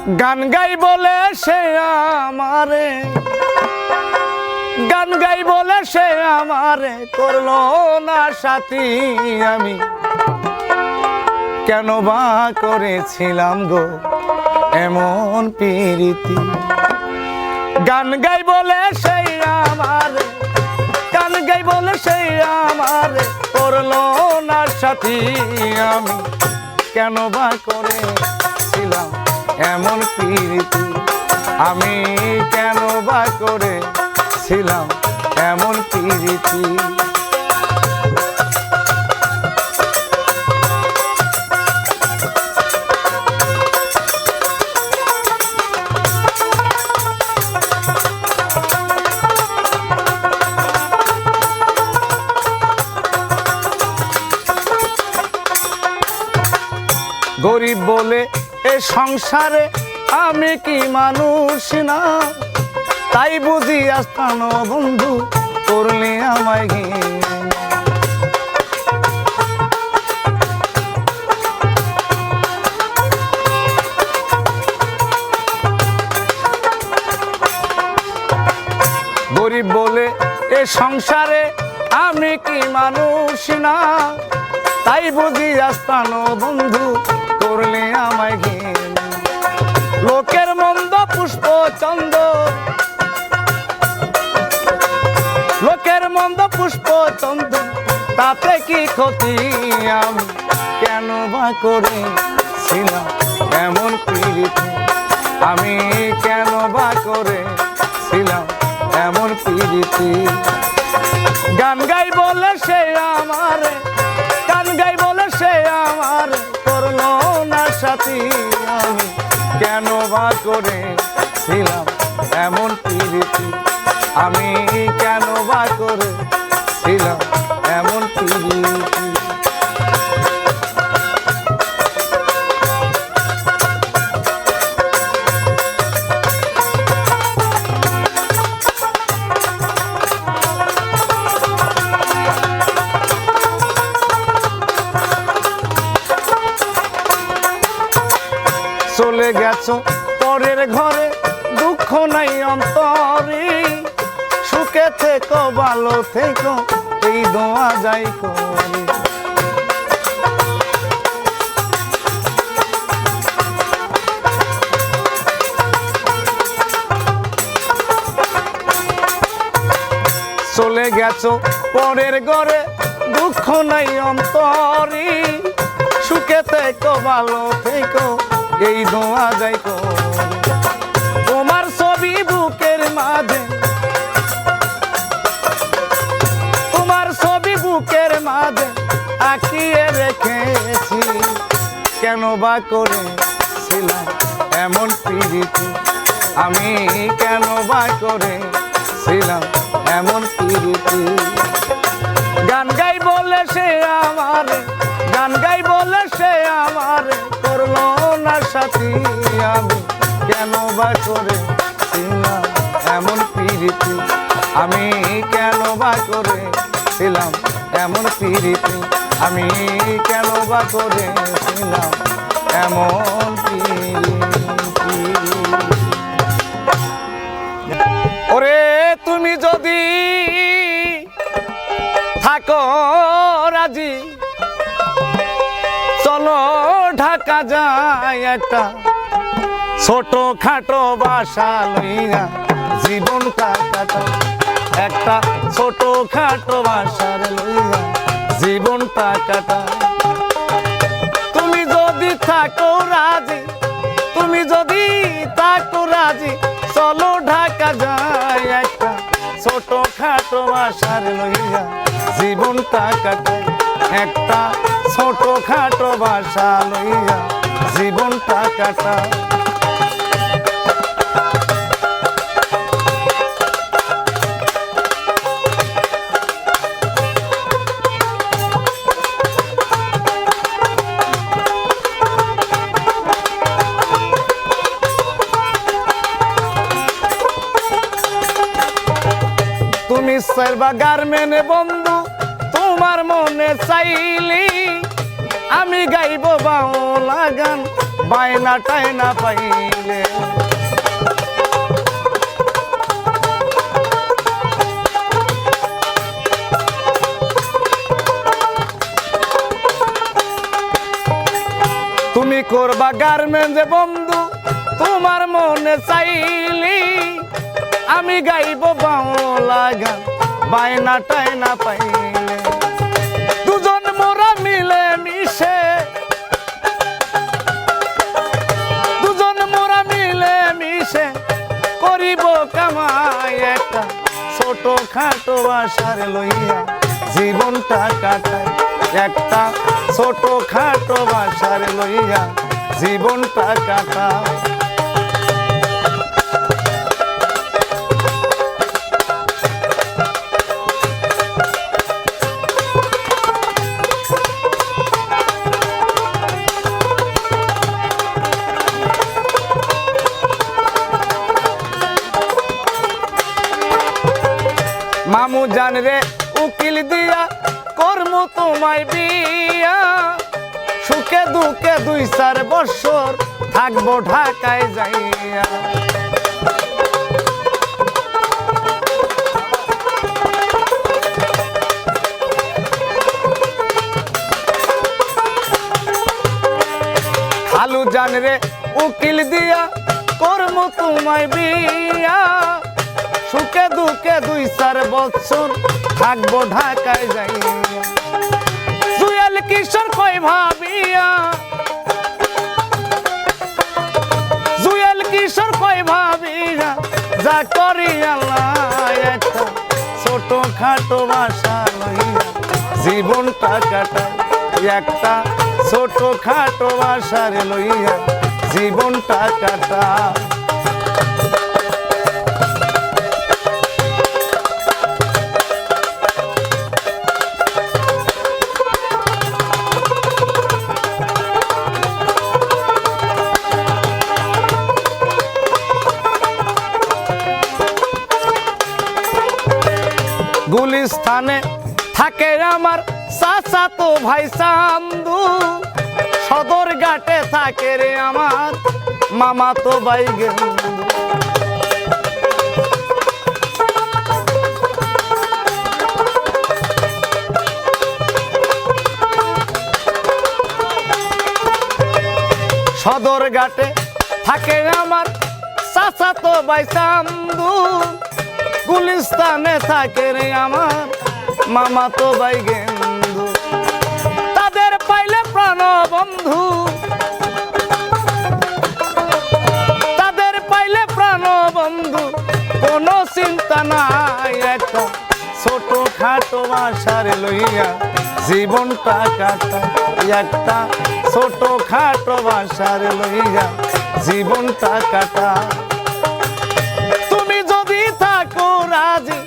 গান গাই বলে সে আমারে, গান গাই বলে সে আমারে করলো না সাথী। আমি কেন বা করেছিলাম গো এমন প্রীতি। গান গাই বলে সে আমারে, গান গাই বলে সে আমারে করলো না সাথী। আমি কেন বা করেছিলাম এমন প্রীতি। আমি কেন বা করেছিলাম এমন প্রীতি। গরিব বলে এ সংসারে আমি কি মানুষ না, তাই বুঝি আসতাম বন্ধু করলে আমায় ঘৃণা। গরিব বলে এ সংসারে আমি কি মানুষ না, তাই বুঝি আসতাম বন্ধু করলে আমায় ঘৃণা। লোকের মন্দ পুষ্প চন্দ, লোকের মন্দ পুষ্প চন্দ তাতে কি ক্ষতি। আমি কেন বা করেছিলাম এমন প্রীতি। আমি কেন বা করেছিলাম এমন প্রীতি। গান গাই বলে সে আমারে, গান গাই বলে সে আমারে করলো না সাথী। আমি কেন বা করেছিলাম এমন প্রীতি। আমি কেন বা করেছিলাম এমন প্রীতি। চলে গেছো পরের ঘরে দুঃখ নাই অন্তরে, সুখে থেকো ভালো থেকো এই দোয়া যাই করে। চলে গেছো পরের ঘরে দুঃখ নাই অন্তরে, সুখে থেকো ভালো থেকো এই দোয়া যাই করে। তোমার ছবি বুকের মাঝে, তোমার ছবি বুকের মাঝে আঁকিয়ে রেখেছি। কেন বা করেছিলাম এমন প্রীতি। আমি কেন বা করেছিলাম এমন প্রীতি। গান গাই বলে সে আমারে, গান গাই বলে সে আমারে করলো না সাথী। আমি কেন বা করেছিলাম এমন প্রীতি। আমি কেন বা করেছিলাম এমন প্রীতি। আমি কেন বা করেছিলাম এমন প্রীতি। ওরে তুমি যদি থাকো রাজি, চলো ঢাকা যায় একটা ছোট খাটো বাসা লইয়া জীবনটা কাটা। একটা ছোট খাটো বাসার লইয়া জীবনটা কাটা। তুমি যদি থাকো রাজি, তুমি যদি থাকো রাজি, চলো ঢাকা যায় একটা ছোট খাটো বাসার লইয়া জীবনটা কাটা। একটা ছোট খাটো বাসা লইয়া জীবনটা কাটা। তুমি সারবা গার্মেন্টে বন্ধু তোমার মনে চাইলি, আমি গাইব বাউলা গান বায়না টায়না পাইলে। তুমি করবা গার্মেন্টে বন্ধু তোমার মনে চাইলি, আমি গাইব বাংলা গান বায়না টায়না পাইলে। দুজন মোরা মিলে মিশে, দুজন মোরা মিলে মিশে করিব কামাই, একটা ছোট খাটো আশার লইয়া জীবনটা কাটাই, একটা ছোট খাটো আশার লইয়া জীবনটা কাটাই। মামু জান রে উকিল দিয়া কর্ম তোমায় বিয়া, সুখে দুঃখে 2-4 বছর থাকবো ঢাকায় যাইয়া। খালু জান রে উকিল দিয়া কর্ম তোমায় বিয়া, সুখে দুঃখে 2-4 বছর থাকবো ঢাকায় যাইয়া। জুয়েল কিশোর কই ভাবিয়া, জুয়েল কিশোর কই ভাবিয়া যা করি আল্লাহ, একটা ছোট খাটো বাসা লইয়া জীবনটা কাটাই, একটা ছোট খাটো বাসার লইয়া জীবনটা কাটাই। গুলিস্তানে থাকে আমার চাচাতো ভাই চান্দু, সদর ঘাটে থাকে রে আমার মামাতো ভাই গেন্দু। সদর ঘাটে থাকে আমার চাচাতো ভাই চান্দু, গুলিস্তানে থাকে রে আমার মামাতো ভাই গেন্দু। তাদের পাইলে প্রাণ বন্ধু, তাদের পাইলে প্রাণ বন্ধু কোনো চিন্তা নাই, একটা ছোট খাটো আশার লইয়া জীবনটা কাটাই, একটা ছোট খাটো আশার লইয়া জীবনটা কাটাই। তুমি যদি থাকো রাজি,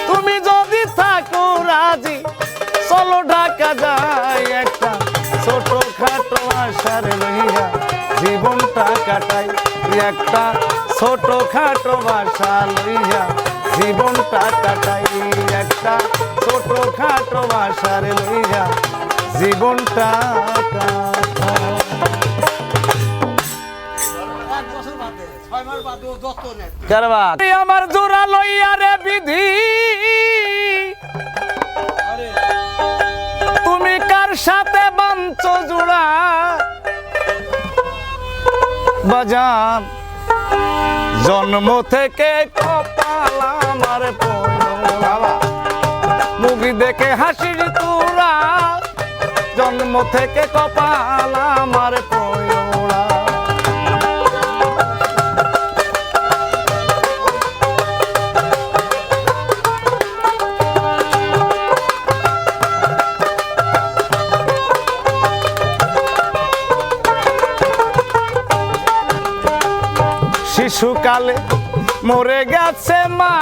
তুমি যদি থাকো রাজি চলো ঢাকা যাই, একটা ছোট খাটো আশার লইয়া জীবনটা কাটাই, একটা ছোট খাটো আশা লইয়া জীবনটা কাটাই, একটা ছোট খাটো আশার লইয়া জীবনটা কাটাই। আমার জোড়া লইয়া রে বিধি, তুমি কার সাথে বাঞ্চো জোড়া বাজান, জন্ম থেকে কপাল আমার পোড়া, মুখি দেখে হাসির তোরা, জন্ম থেকে কপাল আমার পোড়া। শিশুকালে মরে গেছে মা,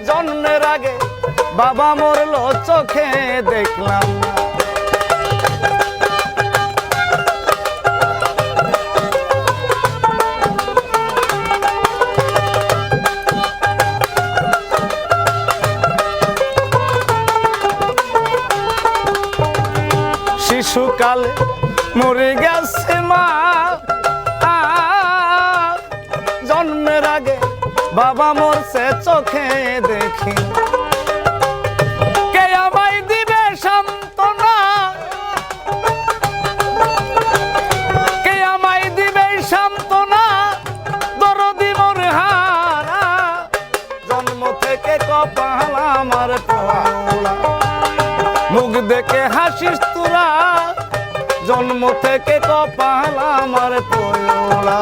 জন্মের আগে বাবা মরলো চোখে দেখলাম না। কালে মরে গেছে মা, জন্মের আগে বাবা মরছে চোখে দেখি, কে আমায় দিবে সান্ত্বনা, কে আমায় দিবে সান্ত্বনা, দরদি মোর হারা, জন্ম থেকে কপাল আমার পোড়া, মুখ দেখে হাসিস তোরা, জন্ম থেকে কপাল আমার পোড়া।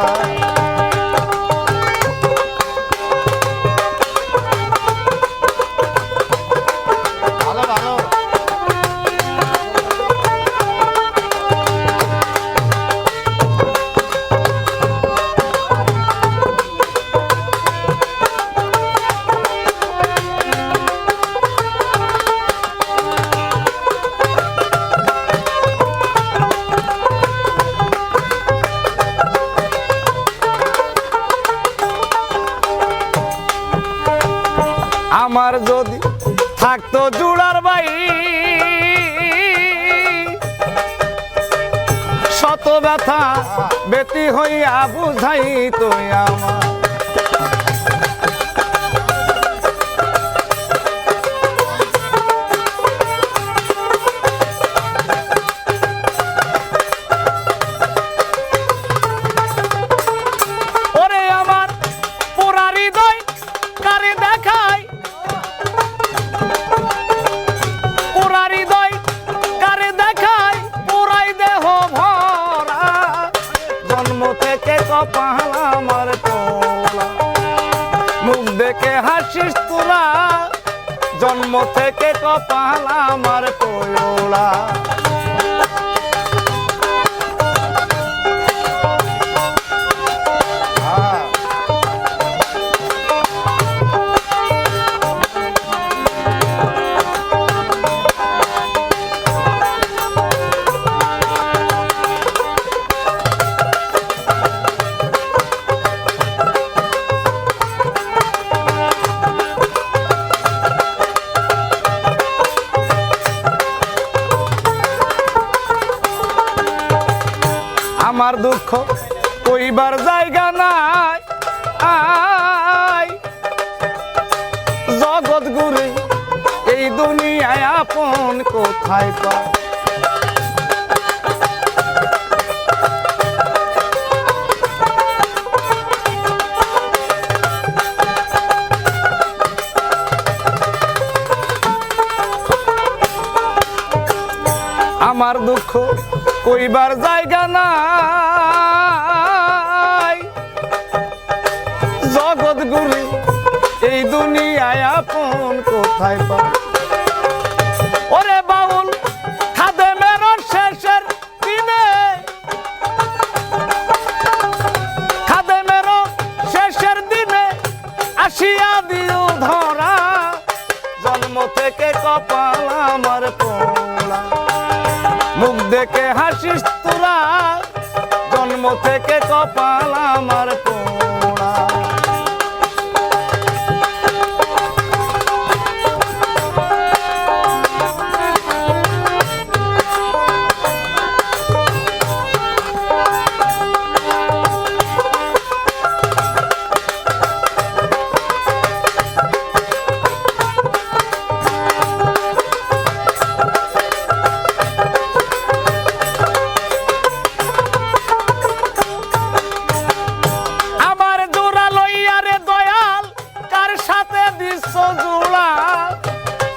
আমার যদি থাকতো জুড়ার বাই, শত ব্যথা বেতি হইয়া বুঝাই তো আমার, ওরে আমার পোড়া হৃদয় কারে দেখায়, পোড়া হৃদয় কারে দেখায়, পোড়াই দেহ ভরা, জন্ম থেকে কপাল আমার পোড়া, মুখ দেখে হাসিস তোরা, জন্ম থেকে কপাল আমার পোড়া। আমার দুঃখ কইবার জায়গা নাই, জগৎ গুরে এই দুনিয়ায় আপন কোথায় পায়, আমার দুঃখ কইবার জায়গা নাই, জগৎ গুরি এই দুনিয়ায় আপন কোথায় পায়, ওরে বাউল খাদেমের শেষের দিনে, খাদেমের শেষের দিনে আসিয়া দিও ধরা, জন্ম থেকে কপাল আমার পোড়া, মুখ দেখে হাসিস তোরা, জন্ম থেকে কপাল আমার পোড়া।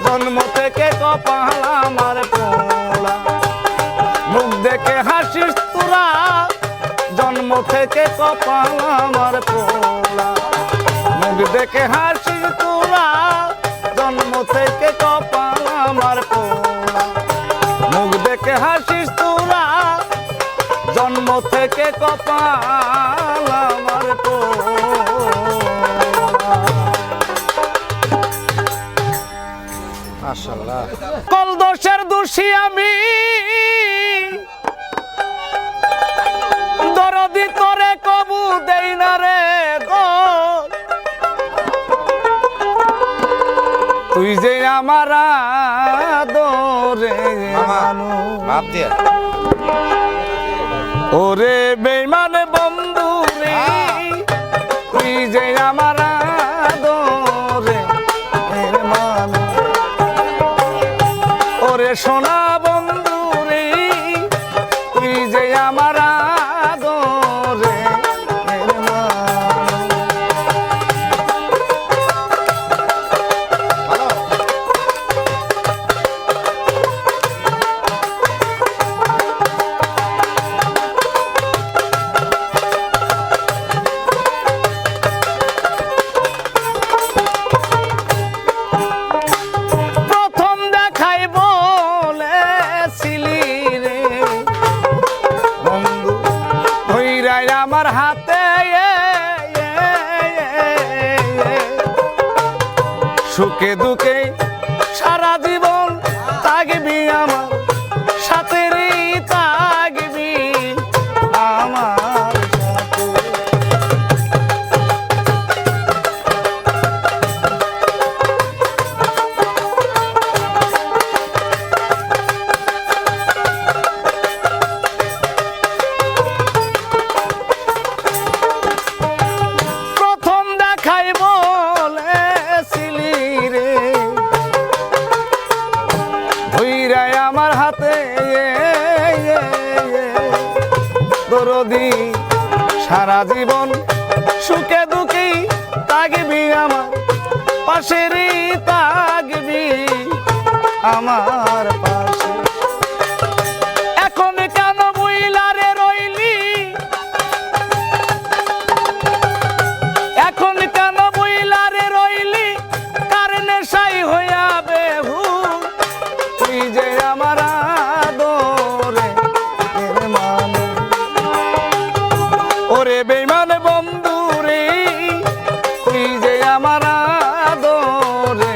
জন্ম থেকে কপাল আমার পোড়া, মুখ দেখে হাসিস তোরা, জন্ম থেকে কপাল আমার পোড়া, মুখ দেখে হাসিস তোরা, জন্ম থেকে কপাল আমার পোড়া, মুখ দেখে হাসিস তোরা, জন্ম থেকে কপাল আমার পোড়া। মাশাআল্লাহ। কল দোষের দোষী আমি, দরদি তোরে কবু দেই না রে দোষ, তুই যে আমার আদরে মামা, মাপ দিয়া ওরে বেঈমান বন্ধু রে তুই যে আমার আদরে মানে ওরে সোনা বন্ধু রে তুই যে আমার আদরে আমার হাতে সুখে দুঃখে সারা জীবন থাকবি আমার সাথে রে থাকবি আমার সাথে আমার হাতে দরদি সারা জীবন সুখে দুঃখে থাকবি আমার পাশে রে থাকবি আমার পাশে এখন কেন বইলারে রইলি এখন কেন বইলারে রইলি কার নেশাই হইয়া বেহু তুই যে আমার আদরে মানে ওরে বেঈমান বন্ধু রে তুই যে আমার আদরে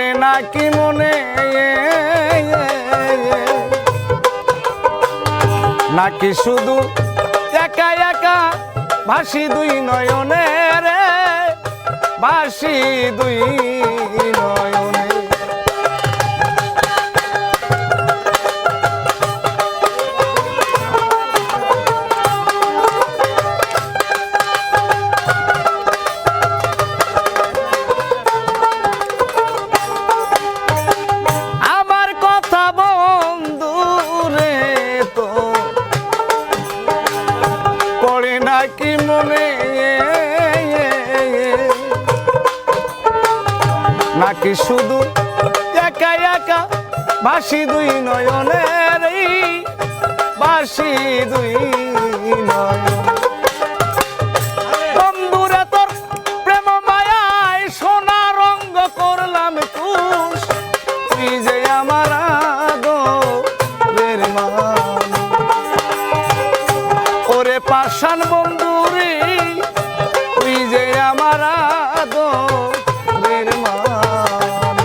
মানে কি মনে নাকি শুধু একা একা ভাসি দুই নয়নে রে ভাসি দুই নয়নে কি মনে নাকি শুধু একা একা ভাসি দুই নয়নের ভাসি দুই নয়ন বন্ধুরে তোর প্রেম মায়ায় সোনা রঙ্গ করলাম কুশ তুই যে আমার আদরের মান ওরে পাষাণ বন্ধু রে তুই যে আমার আদরের মান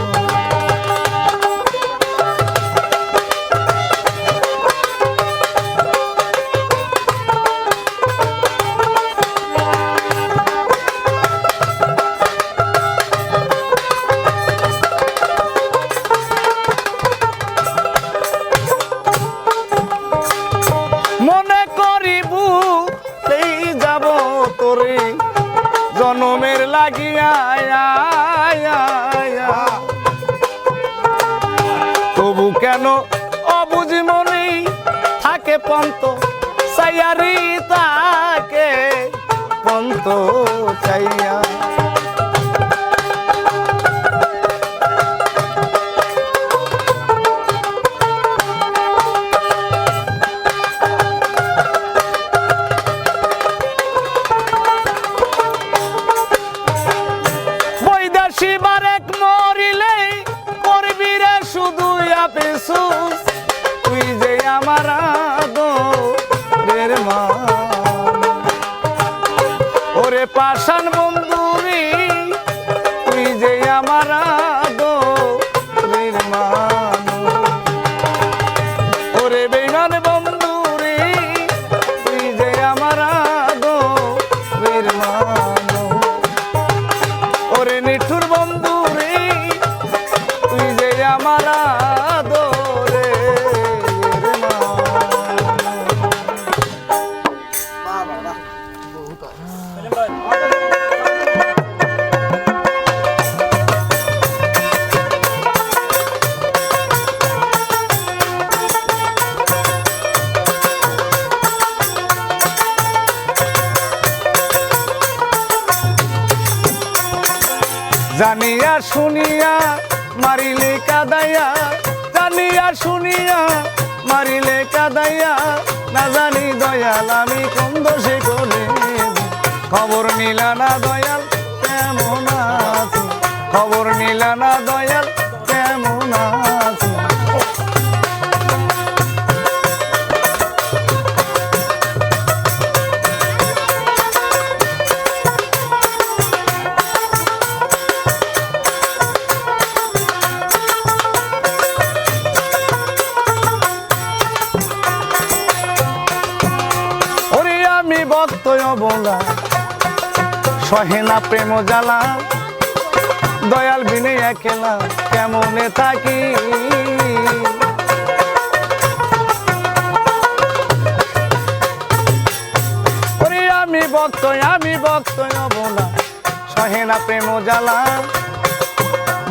মনে করিব এই যাব তোরে জনমের লাগিয়া তবু কেন অবুঝি মনে থাকে পন্ত চাইয়ারি তাকে পন্ত চাইয়া দিছুস তুই যে আমার আদরের মান ওরে পাষাণ বন্ধুরি তুই যে আমার আদরের মান ওরে বেঈমান বন্ধুরি তুই যে আমার আদরের মান ওরে নিঠুর বন্ধুরি তুই যে আমার আদরের মান জানিয়া শুনিয়া মারিলে কাদাইয়া জানিয়া শুনিয়া মারিলে কাদাইয়া না জানি দয়াল আমি কোন দোষে করে খবর নিলা না দয়াল কেমন আছো খবর নিলা না দয়াল কেমন আছো ভক্ত অবলা সহে না প্রেম জ্বালা দয়াল বিনে একলা কেমনে থাকি ওরে আমি ভক্ত অবলা সহে না প্রেম জ্বালা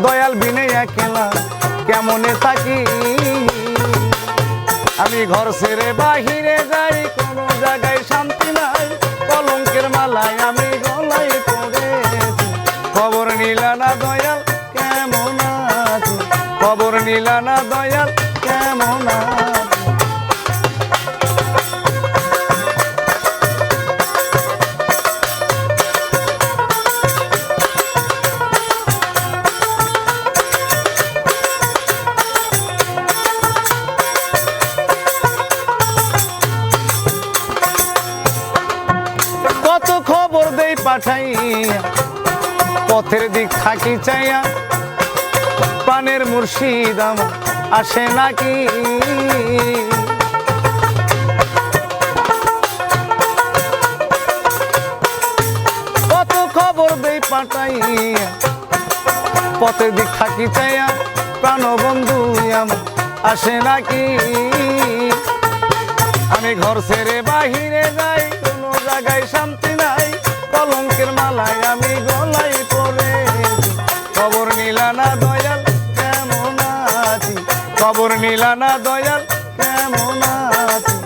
দয়াল বিনে একলা কেমনে থাকি আমি ঘর ছেড়ে বাহিরে যাই কোনো জায়গায় শান্তি নাই কলঙ্কের মালায় আমি গলায় পড়েছি খবর নিলা না দয়াল কেমন আছো খবর নিলা না দয়াল কেমন আছো খবর দেই পাঠাইয়া পথের দিক থাকি চাইয়া প্রাণের মুর্শিদ আমার আসে নাকি কত খবর দেই পাঠাইয়া পথের দিক থাকি চাইয়া প্রাণ বন্ধু আমার আসে নাকি আমি ঘর ছেড়ে বাহিরে যাই কোনো জায়গায় শান্তি নাই কলঙ্কের মালায় আমি গলায় পড়ে খবর নিলা না দয়াল কেমন আছি খবর নিলা না দয়াল কেমন আছি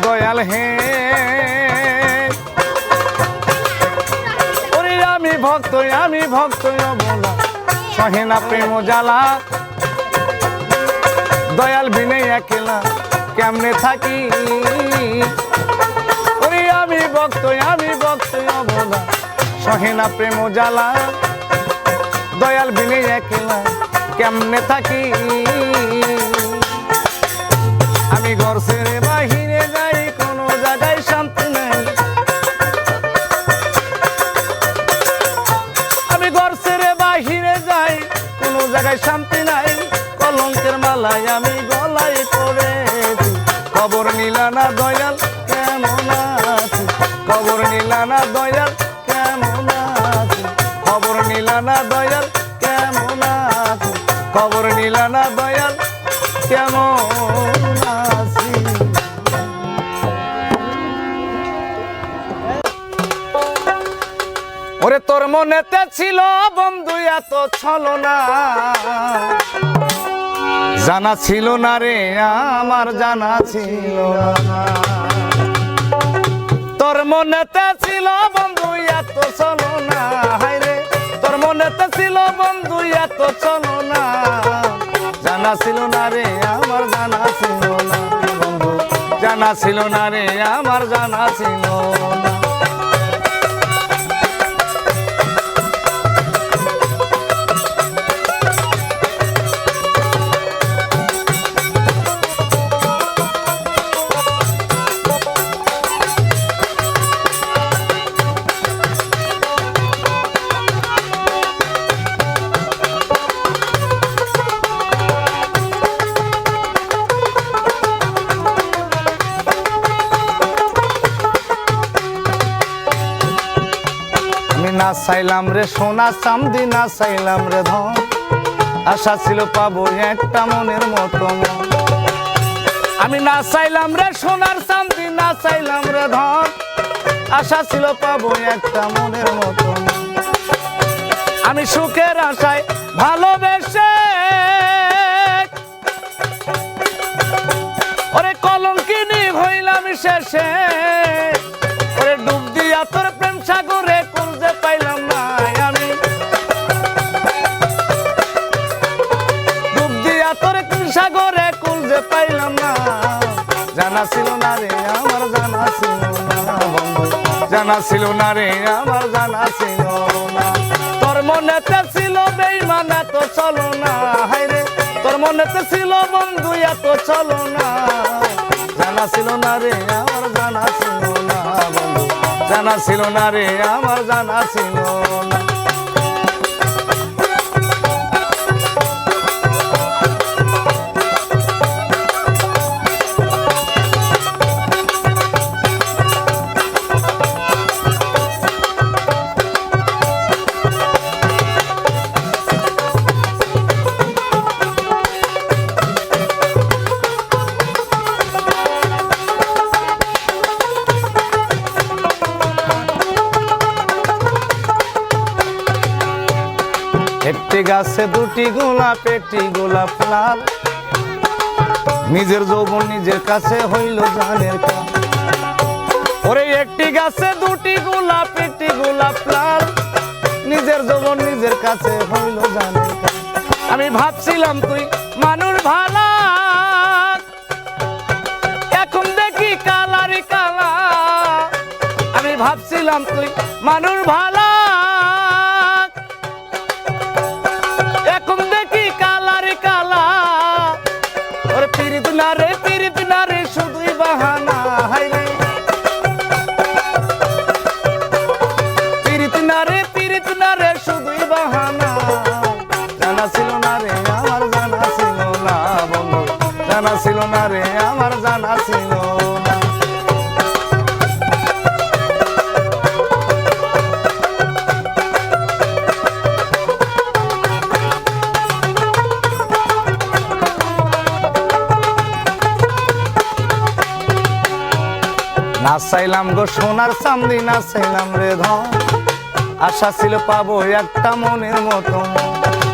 দয়াল হে ওরে আমি ভক্ত বলা সহে না প্রেম জ্বালা দয়াল বিনে একলা কেমনে থাকি ওরে আমি ভক্ত বলা সহে না প্রেম জ্বালা দয়াল বিনে একলা কেমনে থাকি আমি ঘর ছেড়ে বাহিরে যাই কোনো জায়গায় শান্তি নাই আমি ঘর ছেড়ে বাহিরে যাই কোনো জায়গায় শান্তি নাই কলঙ্কের মালায় আমি গলায় পড়েছি খবর নিলা না দয়াল কেমন আছি খবর নিলা না দয়াল কেমন আছি খবর নিলা না দয়াল কেমন আছি খবর নিলা না দয়াল কেমন আছি ওরে তোর মনেতে ছিল বন্ধু এত ছলনা জানা ছিল না রে আমার জানা ছিল না তোর মনেতে ছিল বন্ধু এত ছলনা হায় রে তোর মনেতে ছিল বন্ধু এত চলো না, জানা ছিল না রে আমার জানা ছিল না বন্ধু, জানা ছিল না রে আমার জানা ছিল না। না চাইলাম রে সোনা চাঁদি, না চাইলাম রে ধন, আশা ছিল পাবো একটা মনের মতো মন। আমি না চাইলাম রে সোনার চাঁদি, না চাইলাম রে ধন, আশা ছিল পাবো একটা মনের মতো মন। আমি সুখের আশায় ভালোবেসে ওরে কলঙ্কিনী হইলাম শেষে, ওরে ডুব দিয়া তোর প্রেম সাগরে কুলতে পাইলাম না আমি, ডুব দিয়া তোর সাগরে কুলতে পাইলাম না। জানা ছিল না রে আমার জানা ছিল না বন্ধু, জানা ছিল না রে আমার জানা ছিল না। তোর মনেতে ছিল বেঈমান এত চলো না, হায়রে তোর মনেতে ছিল বন্ধু এত চলো না, জানা ছিল না রে আমার জানা ছিল না বন্ধু, জানা ছিল না রে আমার জানা ছিল না। একটি গাছে দুটি গোলাপ, একটি গোলাপ লাল, নিজের যৌবন নিজের কাছে হইল জানের কাল। ওরে একটি গাছে দুটি গোলাপ, একটি গোলাপ লাল, নিজের যৌবন নিজের কাছে হইল জানের কাল। আমি ভাবছিলাম তুই মানুষ ভালা, এখন দেখি কালারি কালা। আমি ভাবছিলাম তুই মানুষ ভালা, পিরিত না রে শুধুই বাহানা, হায়রে পিরিত না রে শুধুই বাহানা। জানা ছিল না রে আমার জানা ছিল না বন্ধু, জানা ছিল না রে আমার জানা ছিল না। না চাইলাম গো সোনার চাঁদি, না চাইলাম রে ধন, আশা ছিল পাবো একটা মনের মতো।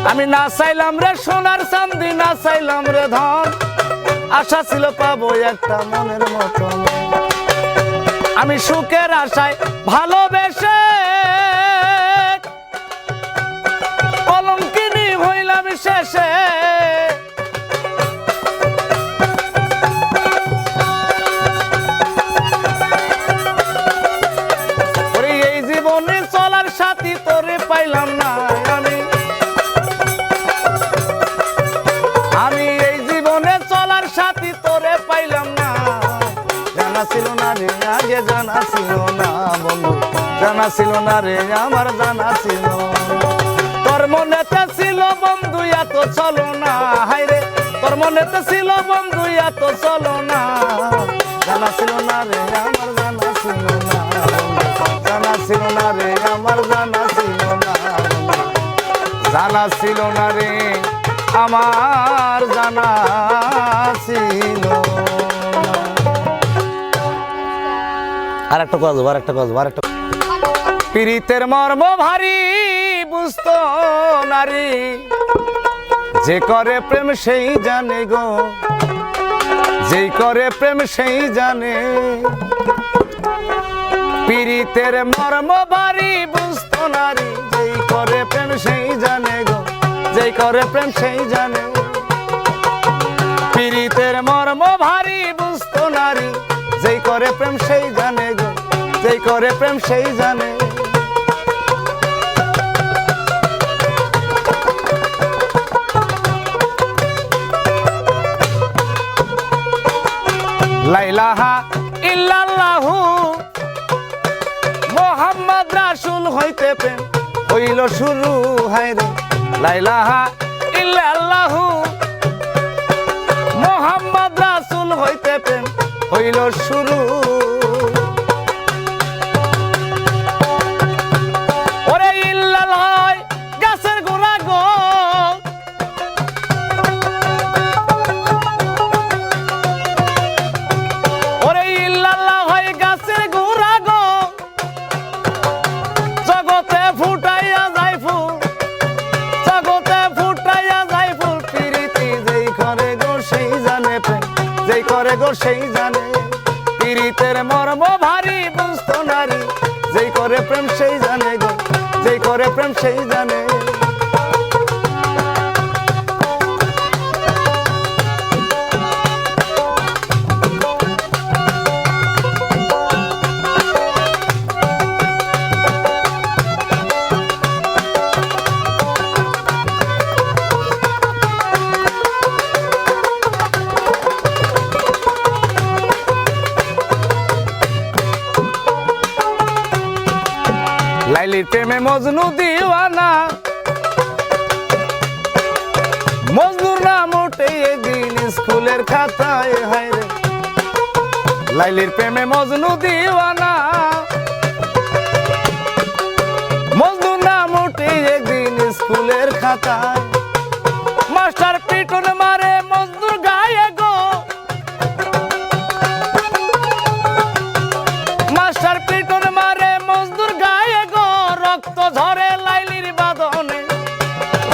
আমি না চাইলাম রে সোনার চাঁদি, না চাইলাম রে ধন, আশা ছিল পাবো একটা মনের মতো। আমি সুখের আশায় ভালোবেসে কলঙ্কিনী হইলাম শেষে, চলার সাথী তোরে পাইলাম না আমি, আমি এই জীবনে চলার সাথী তোরে পাইলাম না। জানা ছিল না রে আগে জানা ছিল না বন্ধু, জানা ছিল না রে আমার জানা ছিল। তোর মনেতে ছিল বন্ধু এত চলো না, হায়রে তোর মনেতে ছিল বন্ধু এত চলো না, জানা ছিল না রে আমার জানা ছিল না, জানা ছিল না রে আমার জানা ছিল না, জানা ছিল না রে আমার জানা ছিল। আরেকটা কাজ, আরেকটা কাজ, আরেকটা। পীড়িতের মর্ম ভারী বুঝতো নারী, যে করে প্রেম সেই জানে গো, যেই করে প্রেম সেই জানে। পীড়িতের মর্ম ভারী বুঝতো নারী, যেই করে প্রেম সেই জানে গো, যেই করে প্রেম সেই জানে। পীড়িতের মর্ম ভারী বুঝতো নারী, যেই করে প্রেম সেই জানে গো, যেই করে প্রেম সেই জানে। লা ইলাহা ইল্লাল্লাহু মুহাম্মদ রাসূল হইতে প্রেম হইল শুরু, হায়রে লা ইলাহা ইল্লাল্লাহু মুহাম্মদ রাসূল হইতে প্রেম হইল শুরু। ওরে ইল্লাল্লাহ গাছের গোড়া গো, ওরে ইল্লাল্লাহ হয় গাছের গোড়া গো, জগতে ফুটাইয়া যায় ফুল, জগতে ফুটাইয়া যায় ফুল। প্রীতি যেই করে গো সেই জানে প্রেম, যেই করে গো সেই জানে। পীড়িতের মর্ম ভারী বুঝতো নারী, যেই করে প্রেম সেই জানে গো, যেই করে প্রেম সেই জানে। লাইলির প্রেমে মজনু দিওয়ানা, মজনুর নাম ওঠে একদিন স্কুলের খাতায়, হায়রে লাইলির প্রেমে মজনু দিওয়ানা, মজনুর নাম ওঠে একদিন স্কুলের খাতায়। মাস্টার পিটন মারে মজনুর গায়ে গো, মাস্টার পিটন মারে মজনুর গায়ে গো। রক্ত ঝরে লাইলির বাঁধনে,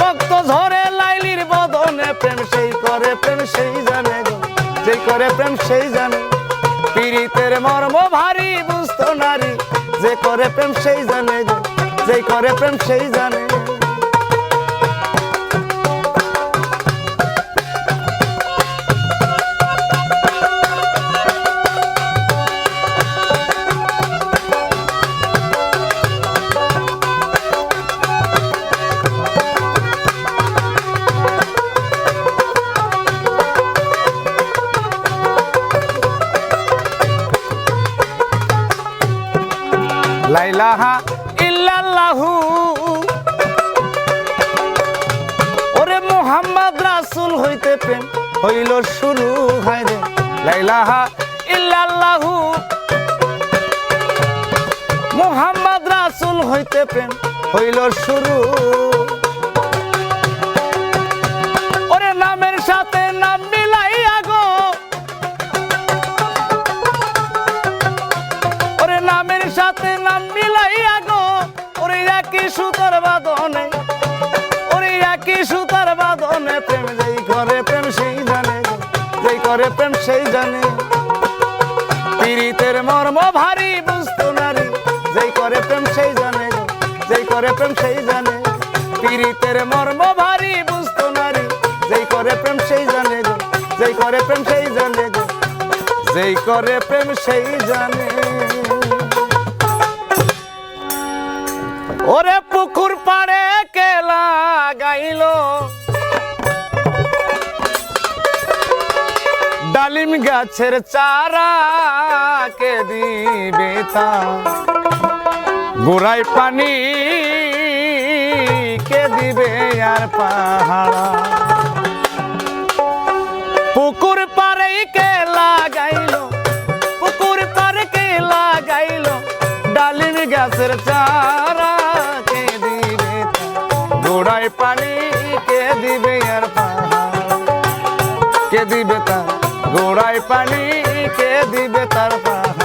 রক্ত ঝরে লাইলির বদনে। প্রেম সেই করে প্রেম সেই জানে গো, যেই করে প্রেম সেই জানে। পীড়িতের মর্ম ভারী বুঝতো নারী, যে করে প্রেম সেই জানে গো, যেই করে প্রেম সেই জানে। লা ইলাহা ইল্লাল্লাহু ওরে মুহাম্মদ রাসূল হইতে প্রেম হইল শুরু, হায়রে লা ইলাহা ইল্লাল্লাহু মুহাম্মদ রাসূল হইতে প্রেম হইল শুরু। ওরে নামের সাথে নাম মিলাইয়া গো, ওরে নামের সাথে নাম মিলাইয়া গো। ওরে একই সুতার বাঁধনে, ওরে একই সুতার বাঁধনে। প্রেম যেই করে প্রেম সেই জানে গো, যেই করে প্রেম সেই জানে। পীড়িতের মর্ম ভারী বুঝতো নারী, যেই করে প্রেম সেই জানে গো, যেই করে প্রেম সেই জানে। পীড়িতের মর্ম ভারী বুঝতো নারী, যেই করে প্রেম সেই জানে গো, যেই করে প্রেম সেই জানে গো, যেই করে প্রেম সেই জানে। ওরে পুকুর পাড়ে কে লাগাইল ডালিম গাছের চারা, কে দিবে তা গোড়ায় পানি, কে দিবে আর পাহাড়া। পুকুর পাড়ে কে লাগাইল, পুকুর পাড়ে কে লাগাইল ডালিম গাছের চারা, কে দিবে গোড়ায় পানি, কে দিবে আর পাহাড়, কে দিবে তার গোড়ায় পানি, কে দিবে তার পাহাড়।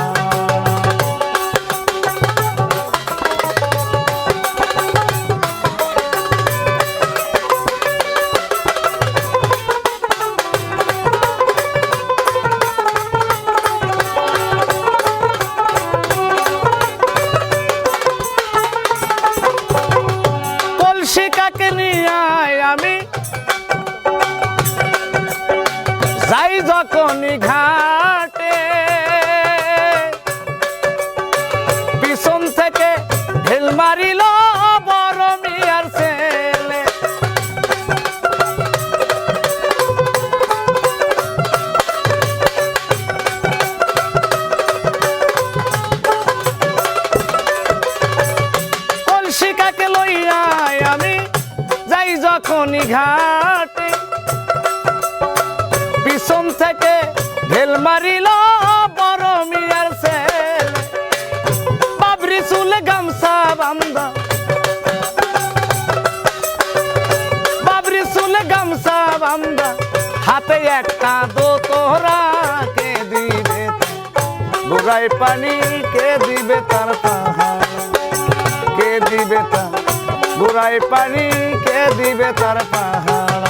যাই যখনই ঘাটে পিছন থেকে ঢেল মারিল বড় মিয়ার ছেলে। কলসিকাকে লইয়া আমি যাই যখনই ঘাটে পিছন থেকে ঢেল মারিল বড় মিয়ার ছেলে। বাবরি চুলে গামছা বান্ধা বাবরি চুলে গামছা বান্ধা হাতে একটা দোতরা কে দিবে গোড়ায় পানি কে দিবে তার পাহাড় কে দিবে তার গোড়ায় পানি কে দিবে তার পাহাড়।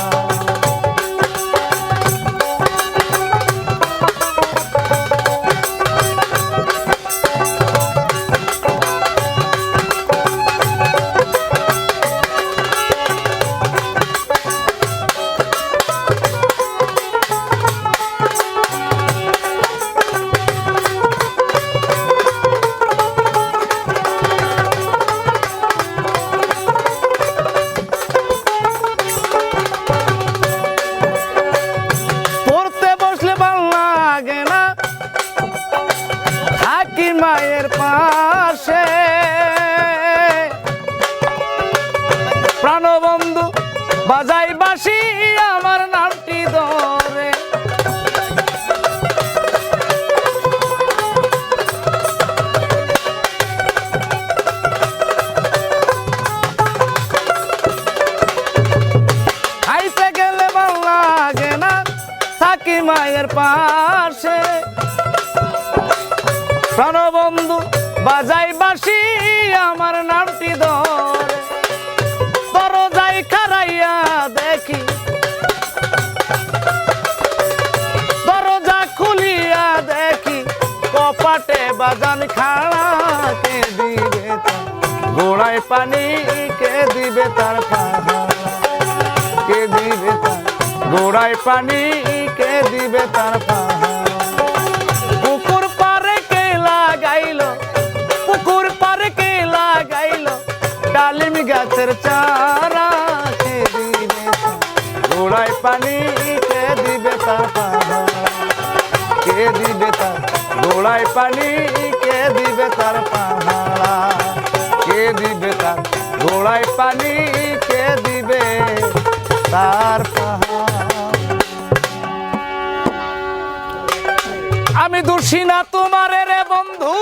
মায়ের পাশে প্রাণবন্ধু বাজাই বাঁশি আমার নামটি ধরে। খাইতে গেলে ভালো লাগে না থাকি মায়ের পাশে প্রাণবন্ধু বাজাই বাঁশি আমার নামটি ধরে। দরজায় খাড়াইয়া দেখি দরজা খুলিয়া দেখি কপাটে বাজান খাড়া কে দিবে গোড়ায় পানি কে দিবে তার পাহাড় কে দিবে তার গোড়ায় পানি কে দিবে তার পাহাড়। পুকুর পারে কে লাগাইল ডালিম গাছের চারা কে দিবে গোড়ায় পানি কে দিবে তার পাহাড় কে দিবে তার গোড়ায় পানি কে দিবে তার পাহাড় কে দিবে তার গোড়ায় পানি কে দিবে তার পাহাড়। আমি দোষী না তোমারে রে বন্ধু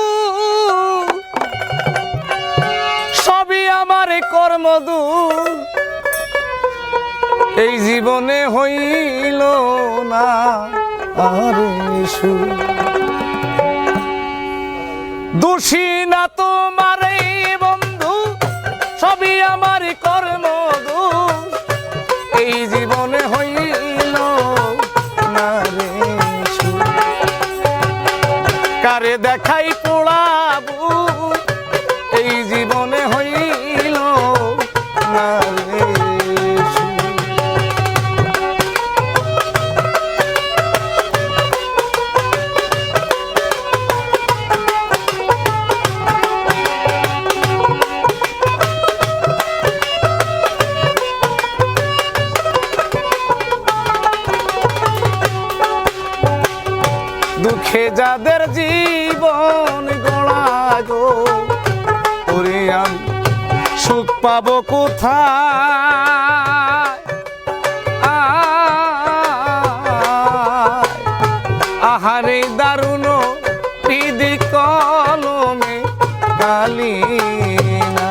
সবই আমার কর্মদু এই জীবনে হইল না আরে দোষী না তোমারে বন্ধু সবই আমার কর্মদু এই জীবনে হইল না রে কারে দেখাই পোড়াবো এই জীবনে হইল না রে। দুঃখে যাদের জীবন গড়া গো ওরে আমি সুখ পাবো কোথায় আহারে দারুণ পিদি কলমে কালি না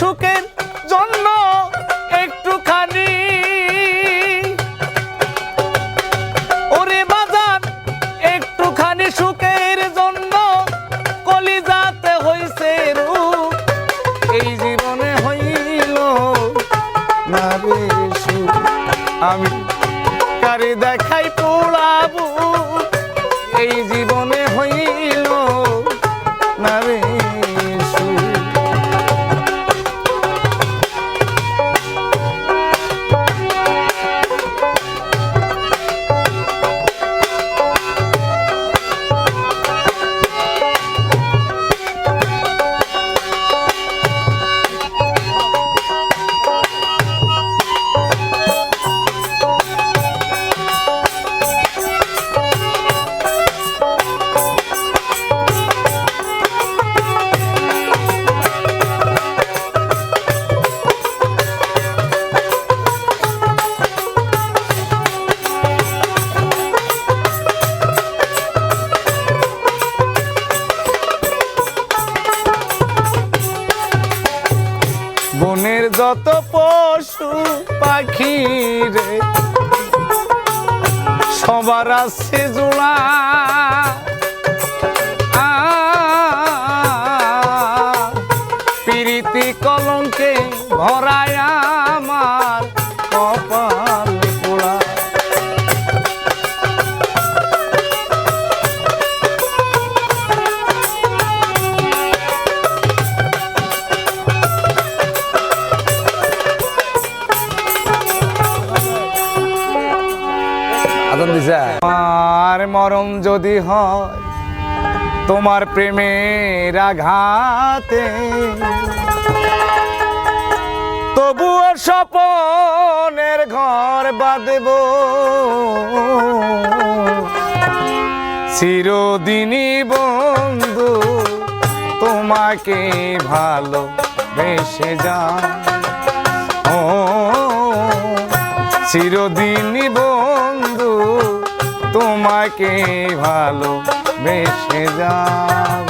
সুখের জন্য একটুখানি ওরে বাজার একটুখানি সুখের জন্য কলিজাতে হইছে রূপ এই জীবনে হইল না রে সুখ আমি দেখাই পোড়াবো এই জীবনে হইল না রে সুখ। বনের যত পশু পাখি রে সবার আছে জোড়া, প্রীতি কলঙ্কে ভরায় আমার কপাল পোড়া। তোমার মরণ যদি হয় তোমার প্রেমের আঘাতে, তবুও স্বপনের ঘর বাঁধব চিরদিনই বন্ধু তোমাকে ভালো বেসে যা। ও চিরদিনই বন্ধু তোমাকে ভালো বেসে যাব।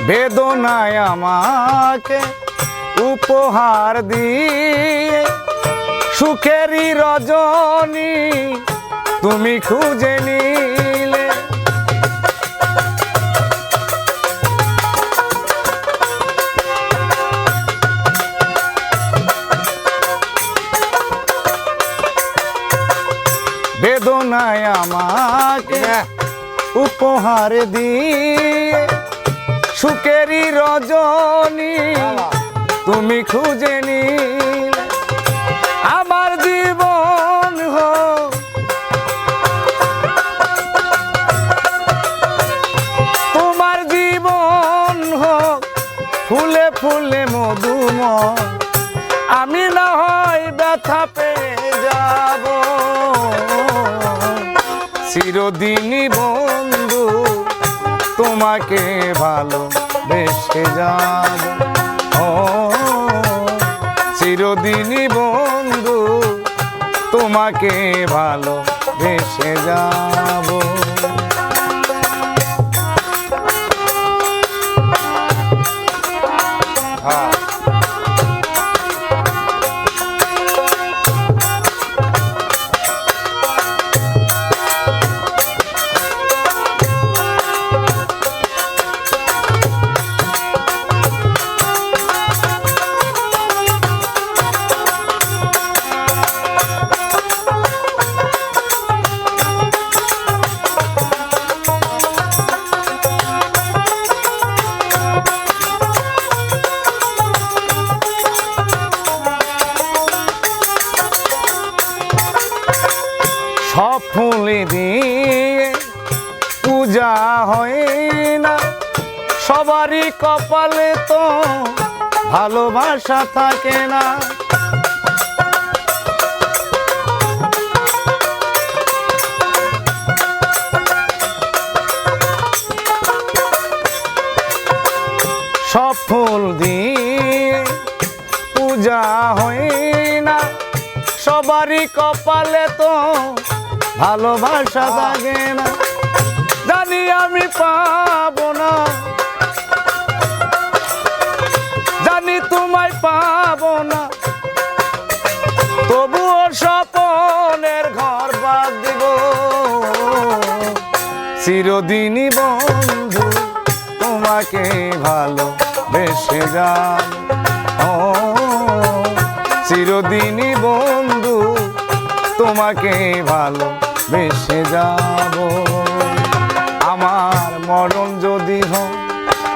বেদনায় আমাকে উপহার দিয়ে সুখেরই রজনী তুমি খুঁজে নিলে, বেদনায় আমাকে উপহার দিয়ে সুখেরই রজনী তুমি খুঁজে নিলে, আমার জীবন হোক তোমার জীবন হোক ফুলে ফুলে মধুময়, আমি না হয় ব্যথা পেয়ে যাব চিরদিনই বন্ধু তোমাকে ভালো বেসে যাব। ও চিরদিনই বন্ধু তোমাকে ভালো বেসে যাব। সব ফুলে দিয়ে পূজা হয় না, সবারই কপালে তো ভালোবাসা থাকে না। সব ফুল দিয়ে পূজা হয় না, সবারই কপালে তো ভালোবাসা থাকে না, জানি আমি পাবো না, জানি তোমায় পাবো না, তবুও স্বপনের ঘর বাদ দিব। চিরদিনই বন্ধু তোমাকে ভালোবেসে যান, ও চিরদিনই বন্ধু তোমাকে ভালোবেসে যাব। আমার মরণ যদি হয়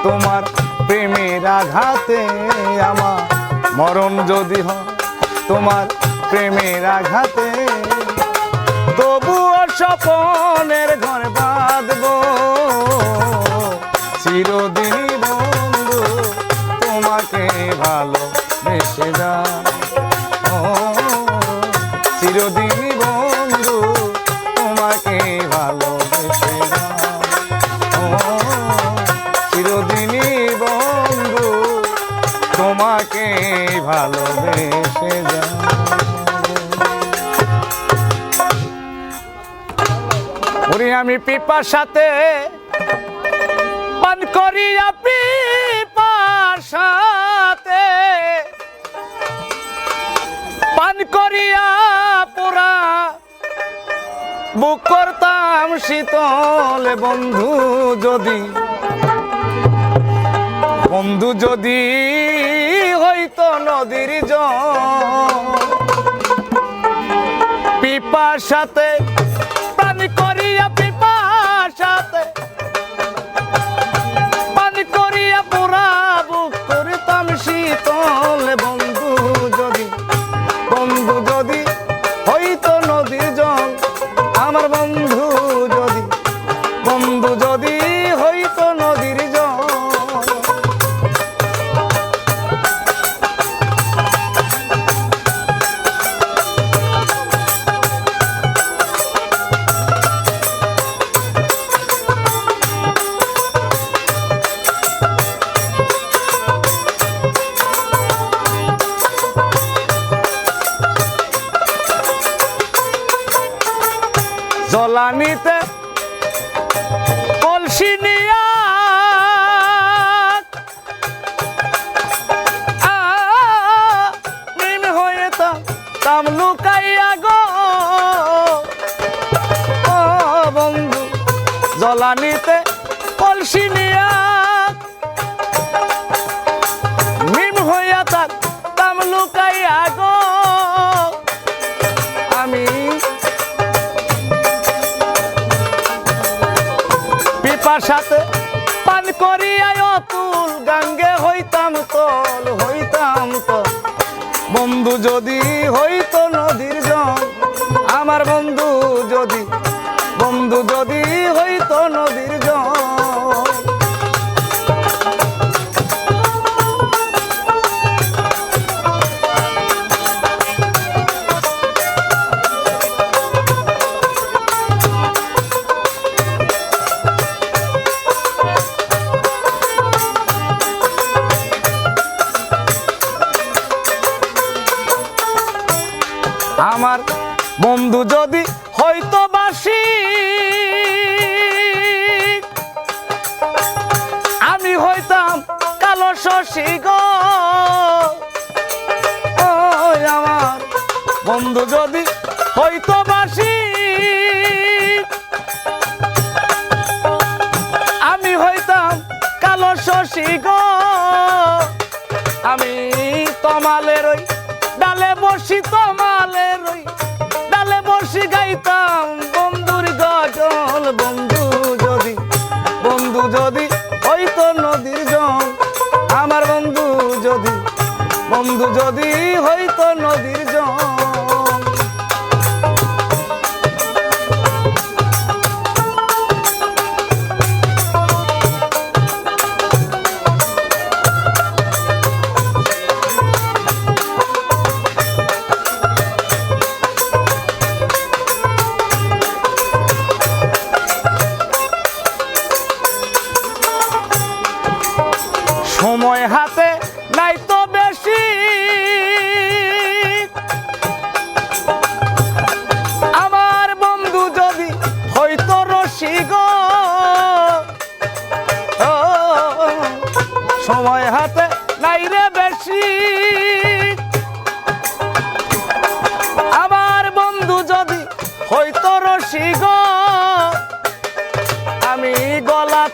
তোমার প্রেমের আঘাতে, আমার মরণ যদি হয় তোমার প্রেমের আঘাতে, তবুও স্বপনের ঘর বাঁধব। চিরদিনই বন্ধু তোমাকে ভালোবেসে যাব, চিরদিনই বন্ধু তোমাকে ভালোবেসে যাব, চিরদিনই বন্ধু তোমাকে ভালোবেসে যাব। ওরে আমি পিপাসাতে পান করিয়া পিপাসাতে পান করিয়া পোড়া বুক করতাম শীতল। বন্ধু যদি হইতো নদীর জল, পিপাসাতে পান করিয়া পিপাসাতে পান করিয়া পোড়া বুক করতাম শীতল। বন্ধু যদি হইতো নদীর জল, আমার বন্ধু যদি হইতো নদীর জল। জলানিতে কলসি নিয়া নিম হয়ে তাম লুকাইয়া গো, ও বন্ধু জলানিতে কলসি নিয়া নিম হইয়া তাম লুকাইয়া গো। আমি পিপাসাতে পান করিয়া অতুল গাঙ্গে হইতাম তল, হইতাম তল। বন্ধু যদি হইতো নদীর জল, আমার বন্ধু যদি হইতো নদীর জল। আমার বন্ধু যদি হইতো বাসি, আমি হইতাম কালো শশী গো। আমার বন্ধু যদি হইতো বাসি, আমি হইতাম কালো শশী গো। আমি তমালের ওই ডালে বসি, তমালের ওই ডালে বসি গাইতাম বন্ধুর গজল। বন্ধু যদি হইতো নদীর জল, আমার বন্ধু যদি হইতো নদীর জল। সময় হাতে নাই তো বেশি,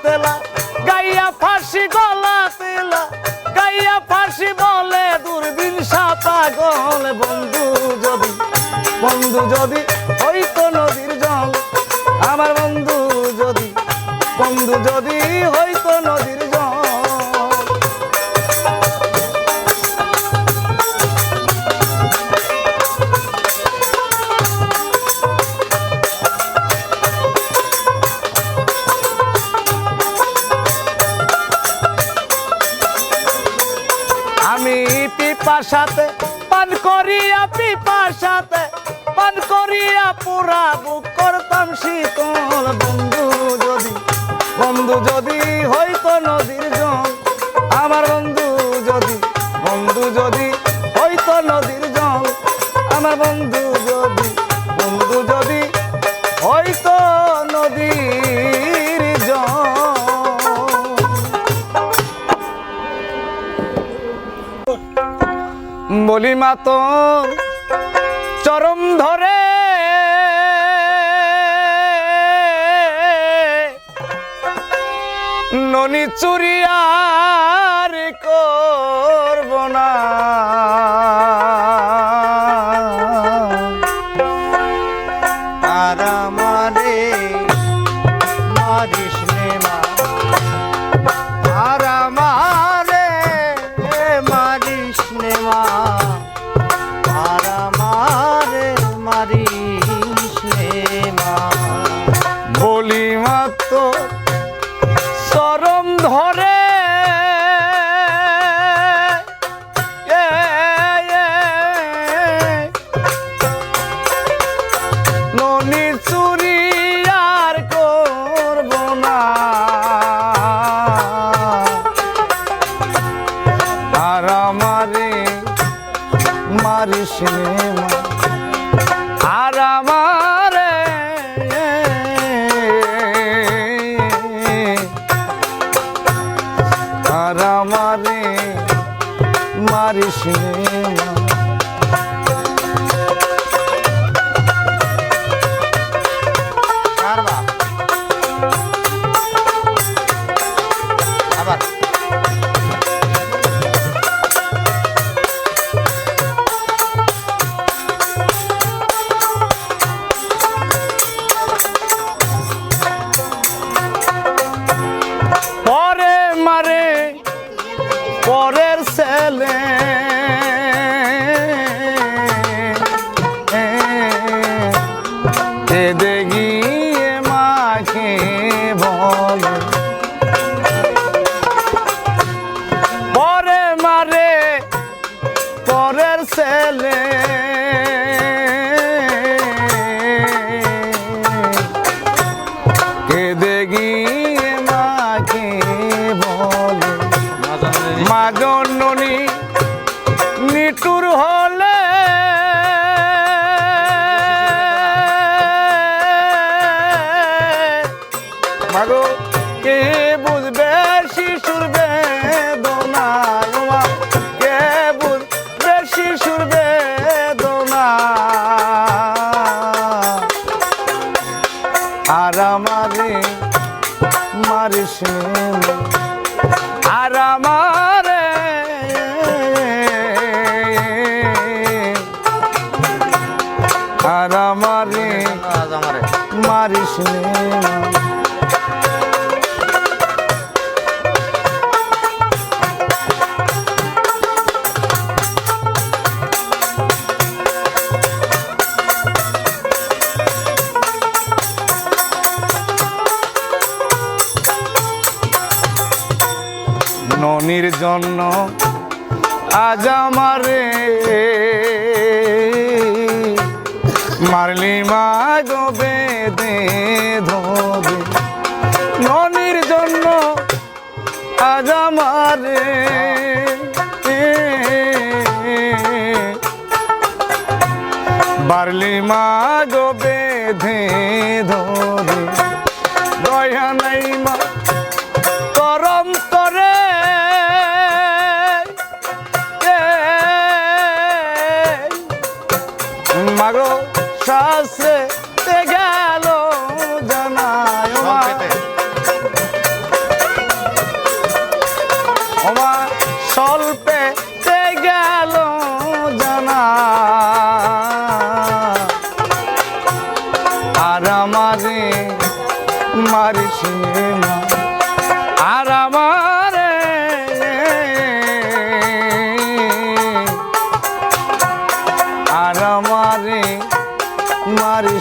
তেলা গাইয়া ফাঁসি গলা তেলা গাইয়া ফাঁসি বলে দূরবীন পাগল বন্ধু যদি হইতো নদীর জল আমার বন্ধু যদি হইতো নদীর জল আমি পিপাসাতে পান করিয়া পুরা বুক করতাম শীতল বন্ধু যদি হইতো নদীর জল আমার বন্ধু যদি হইতো নদীর জল আমার বন্ধু যদি হইতো নদীর জল বলি মা তোর চরম ধরে ননি চুরিয়ার করব না আর আমারে মারিস নে মা আর আমারে মারিস নে মা আর আমারে মারিস নে মা বলি মা তোর চরম ধরে ননি চুরি আর করব না আর আমারে মারিস নে মা আর আমারে আর আমারে মারিস নে মা কারবা আবার পরে মারে পরের ছেলে দেখিয়ে মাকে বলে পরে মারে পরের ছেলে দেখিয়ে মাকে বলে মা জননী নিটুর হলে মাগো কে বুঝবে শিশুর বেদনা কে বুঝবে শিশুর বেদনা আর আমারে মারিস নে মা আর আমারে আর আমারে আজ আমারে মারিস নে মা ননির জন্য আজ আমারে মারলি মা গো বেদে ধরে ননির জন্য আজ আমারে বারলি মা গো বেধে ধরে দয়া নাই মা করম করে মাগো শাস্ত্রে গেল জানায়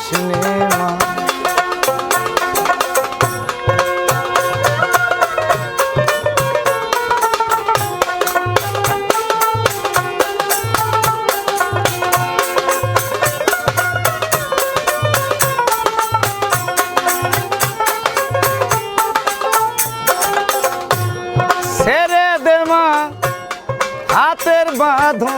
মারিস নে মা। ছেড়ে দে মা হাতের বাঁধন,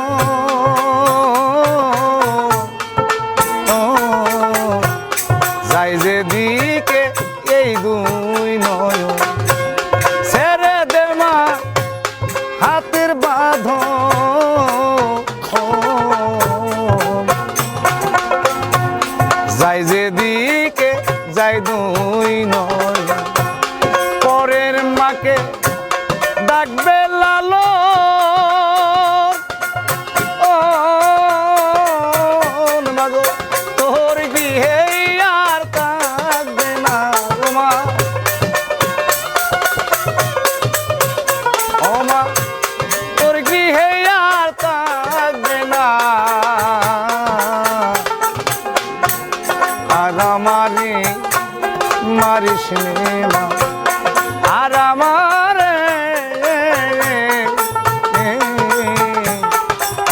যাই যেদিকে এই দুই নয়ন। ছেড়ে দে মা হাতের বাঁধন, যাই যেদিকে যাই দুই নয়ন। পরের মাকে ডাকবে লালো, মাগো তোর গৃহে আর থাকবে না মা। ও মা তোর গৃহে আর থাকবে না, আর আমারে মারিস নে মা। আর আমারে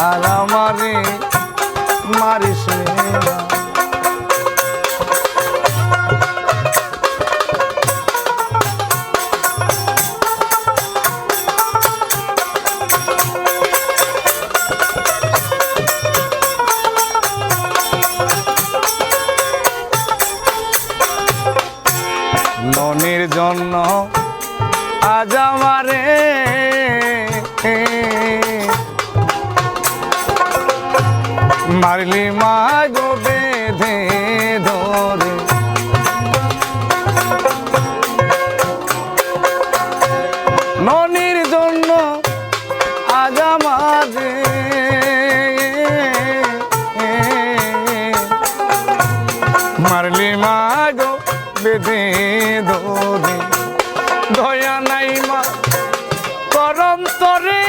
আর আমারে মারিস নে মা। ননির জন্য আজ আমারে মারলি মা গো বেঁধে ধরে। ননির জন্য আজ আমারে মারলি মা গো বেঁধে ধরে। দয়া নাই মা করম তরে,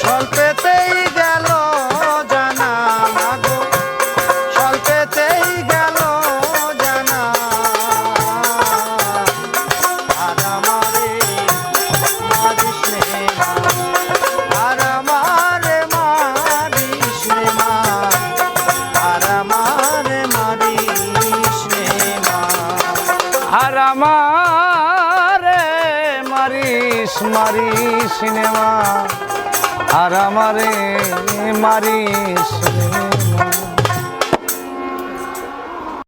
স্বল্পেতেই গেল জানা মাগো, স্বল্পেতেই গেল জানা। আর আমারে মারিস নে মা, আর আমারে মারিস নে মা, আর আমারে মারিস নে মা। আর আমারে মারিস মারিস নে মা, আর আমারে মারিস নে।